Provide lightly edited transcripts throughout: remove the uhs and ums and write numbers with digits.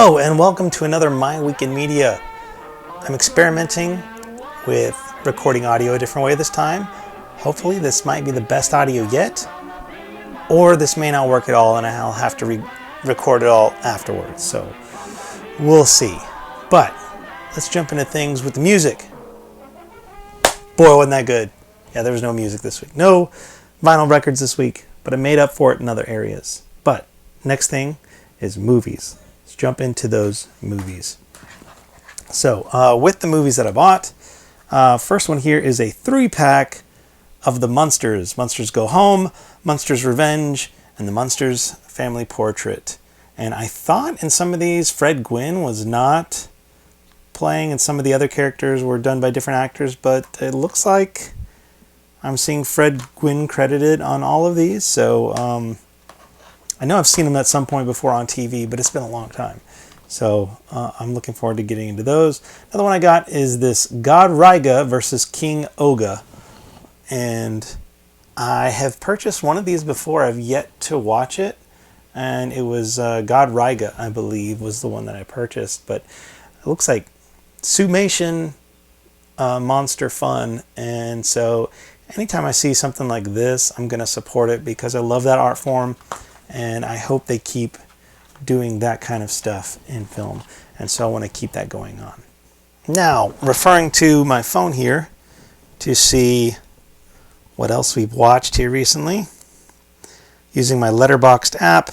Hello and welcome to another My Week in Media. I'm experimenting with recording audio a different way this time. Hopefully this might be the best audio yet, or this may not work at all and I'll have to record it all afterwards, so we'll see. But let's jump into things with the music. Boy, wasn't that good. Yeah, there was no music this week. No vinyl records this week, but I made up for it in other areas. But next thing is movies. Let's jump into those movies. So with the movies that I bought, first one here is a 3-pack of the Munsters. Munsters Go Home, Munsters Revenge, and the Munsters Family Portrait. And I thought in some of these Fred Gwynne was not playing and some of the other characters were done by different actors, but it looks like I'm seeing Fred Gwynne credited on all of these. So I know I've seen him at some point before on TV, but it's been a long time. So I'm looking forward to getting into those. Another one I got is this God Raiga versus King Oga. And I have purchased one of these before. I've yet to watch it. And it was God Raiga, I believe, was the one that I purchased. But it looks like Summation monster fun. And so anytime I see something like this, I'm going to support it because I love that art form. And I hope they keep doing that kind of stuff in film. And so I want to keep that going on. Now, referring to my phone here to see what else we've watched here recently, using my Letterboxd app,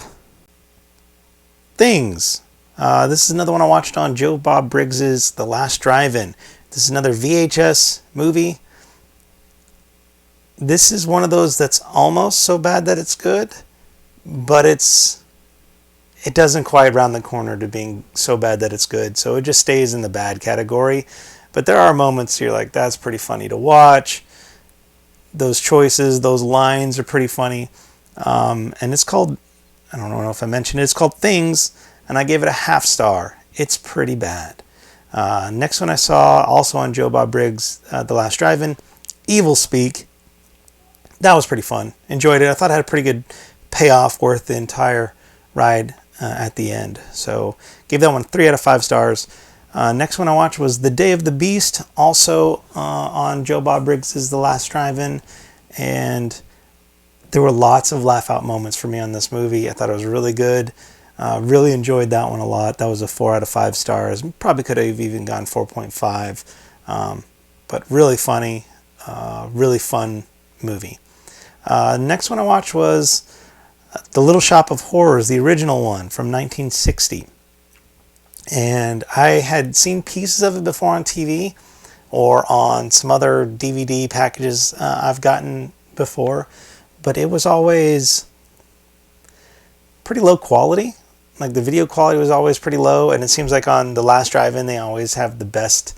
Things. This is another one I watched on Joe Bob Briggs's The Last Drive-In. This is another VHS movie. This is one of those that's almost so bad that it's good, but it doesn't quite round the corner to being so bad that it's good. So it just stays in the bad category. But there are moments you're like, that's pretty funny to watch. Those choices, those lines are pretty funny. And it's called, I don't know if I mentioned it, it's called Things, and I gave it a 1/2 star. It's pretty bad. Next one I saw, also on Joe Bob Briggs, The Last Drive-In, Evil Speak. That was pretty fun. Enjoyed it. I thought it had a pretty good payoff, worth the entire ride at the end. So gave that one 3 out of 5 stars. Next one I watched was The Day of the Beast, also on Joe Bob Briggs' The Last Drive-In. And there were lots of laugh out moments for me on this movie. I thought it was really good. Really enjoyed that one a lot. That was a 4 out of 5 stars. Probably could have even gone 4.5. But really funny, really fun movie. Next one I watched was The Little Shop of Horrors, the original one from 1960. And I had seen pieces of it before on TV or on some other DVD packages I've gotten before, but it was always pretty low quality. Like the video quality was always pretty low, and it seems like on The Last Drive-In they always have the best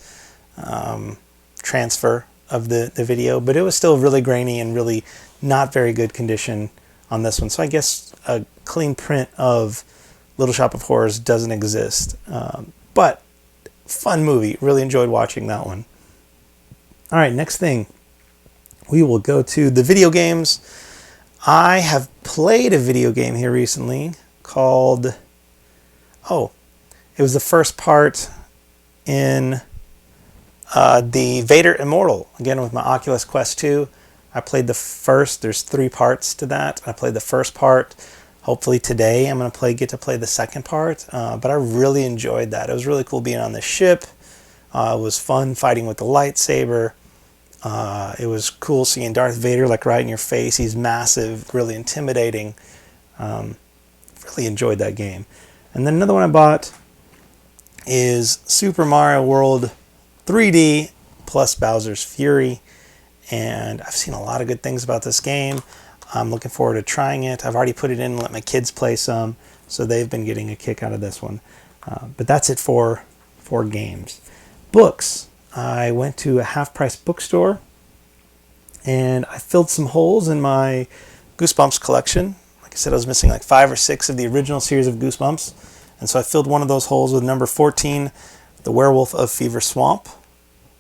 transfer of the video, but it was still really grainy and really not very good condition on this one. So I guess a clean print of Little Shop of Horrors doesn't exist. But fun movie. Really enjoyed watching that one. All right, next thing. We will go to the video games. I have played a video game here recently called... it was the first part in the Vader Immortal. Again, with my Oculus Quest 2. I played the first. There's 3 parts to that. I played the first part. Hopefully today I'm going to get to play the second part. But I really enjoyed that. It was really cool being on the ship. It was fun fighting with the lightsaber. It was cool seeing Darth Vader like right in your face. He's massive, really intimidating. Really enjoyed that game. And then another one I bought is Super Mario World 3D plus Bowser's Fury. And I've seen a lot of good things about this game. I'm looking forward to trying it. I've already put it in and let my kids play some, so they've been getting a kick out of this one. But that's it for games. Books. I went to a half-price bookstore, and I filled some holes in my Goosebumps collection. Like I said, I was missing like 5 or 6 of the original series of Goosebumps, and so I filled one of those holes with number 14, The Werewolf of Fever Swamp.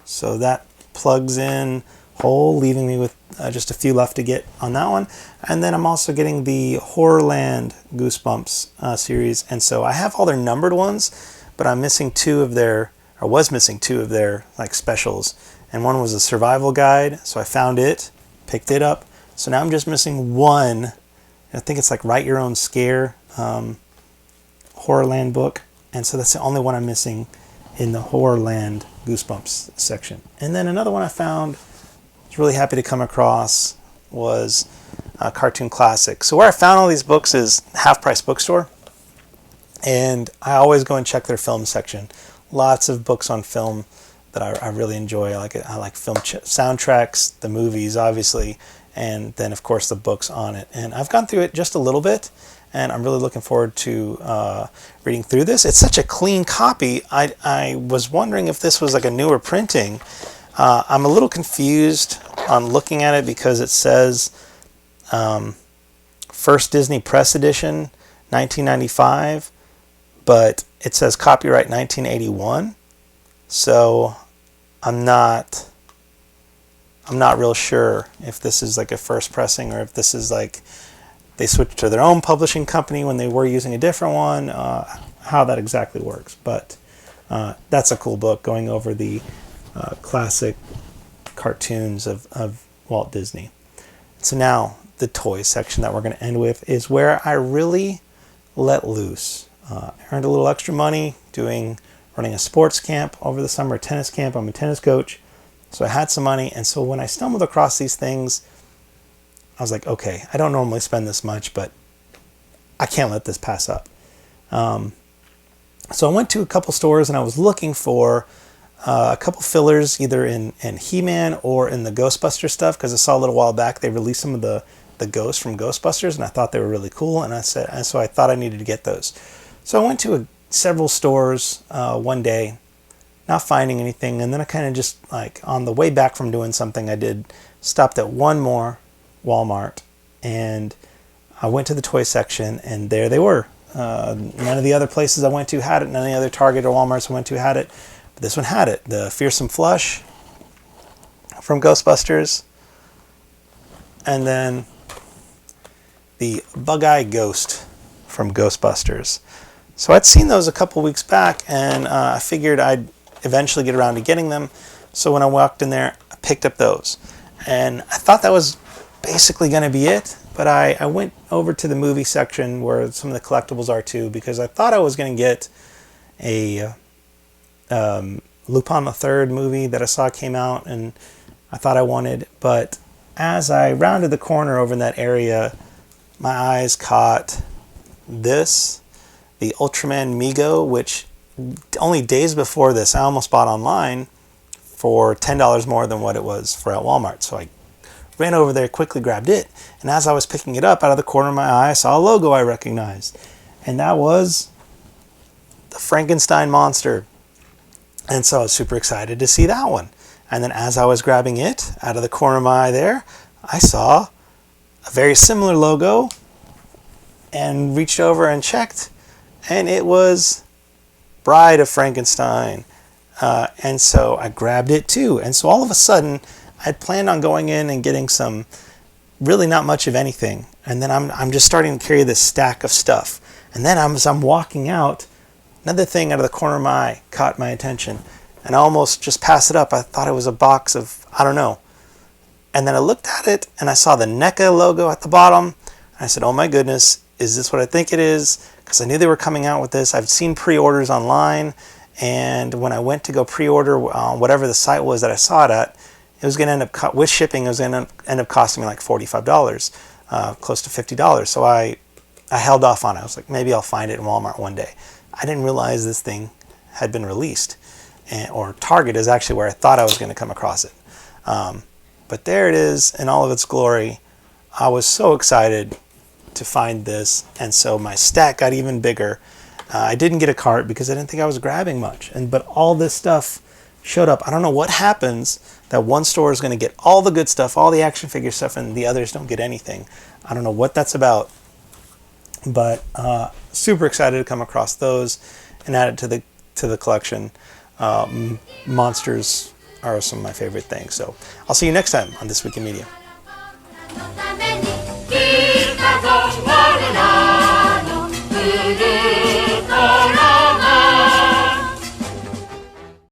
So that plugs in whole, leaving me with just a few left to get on that one. And then I'm also getting the Horrorland Goosebumps series, and so I have all their numbered ones, but I'm missing was missing two of their like specials, and one was a survival guide, so I found it, picked it up. So now I'm just missing one. I think it's like Write Your Own Scare Horrorland book, and so that's the only one I'm missing in the Horrorland Goosebumps section. And then another one I found, was really happy to come across, was Cartoon Classic. So where I found all these books is Half Price Bookstore, and I always go and check their film section. Lots of books on film that I really enjoy. I like film soundtracks, the movies obviously, and then of course the books on it. And I've gone through it just a little bit, and I'm really looking forward to reading through this. It's such a clean copy. I was wondering if this was like a newer printing. I'm a little confused on looking at it because it says First Disney Press Edition, 1995, but it says copyright 1981. So I'm not real sure if this is like a first pressing or if this is like they switched to their own publishing company when they were using a different one, how that exactly works. But that's a cool book going over the classic cartoons of Walt Disney. So now the toy section that we're going to end with is where I really let loose. Earned a little extra money running a sports camp over the summer, a tennis camp. I'm a tennis coach, so I had some money. And so when I stumbled across these things, I was like, okay, I don't normally spend this much, but I can't let this pass up. So I went to a couple stores and I was looking for a couple fillers, either in He-Man or in the Ghostbusters stuff, because I saw a little while back they released some of the ghosts from Ghostbusters, and I thought they were really cool, and so I thought I needed to get those. So I went to several stores one day, not finding anything, and then I kind of just like on the way back from doing something stopped at one more Walmart, and I went to the toy section, and there they were. None of the other places I went to had it. None of the other Target or Walmarts I went to had it. But this one had it. The Fearsome Flush from Ghostbusters. And then the Bug-Eye Ghost from Ghostbusters. So I'd seen those a couple weeks back, and I figured I'd eventually get around to getting them. So when I walked in there, I picked up those. And I thought that was basically going to be it. But I went over to the movie section where some of the collectibles are too, because I thought I was going to get a Lupin the Third movie that I saw came out, and I thought I wanted. But as I rounded the corner over in that area, my eyes caught this, the Ultraman Mego, which only days before this I almost bought online for $10 more than what it was for at Walmart. So I ran over there, quickly grabbed it, and as I was picking it up, out of the corner of my eye, I saw a logo I recognized, and that was the Frankenstein monster. And so I was super excited to see that one. And then as I was grabbing it, out of the corner of my eye there, I saw a very similar logo and reached over and checked, and it was Bride of Frankenstein. And so I grabbed it too. And so all of a sudden, I'd planned on going in and getting some, really not much of anything. And then I'm just starting to carry this stack of stuff. And then as I'm walking out, another thing out of the corner of my eye caught my attention. And I almost just passed it up. I thought it was a box of, I don't know. And then I looked at it and I saw the NECA logo at the bottom. And I said, oh my goodness, is this what I think it is? Because I knew they were coming out with this. I've seen pre-orders online. And when I went to go pre-order whatever the site was that I saw it at, it was going to end up, with shipping, it was going to end up costing me like $45, close to $50. So I held off on it. I was like, maybe I'll find it in Walmart one day. I didn't realize this thing had been released. Or Target is actually where I thought I was going to come across it. But there it is in all of its glory. I was so excited to find this, and so my stack got even bigger. I didn't get a cart because I didn't think I was grabbing much. But all this stuff showed up. I don't know what happens that one store is going to get all the good stuff, all the action figure stuff, and the others don't get anything. I don't know what that's about. But super excited to come across those and add it to the collection. Munsters are some of my favorite things. So I'll see you next time on This Week in Media.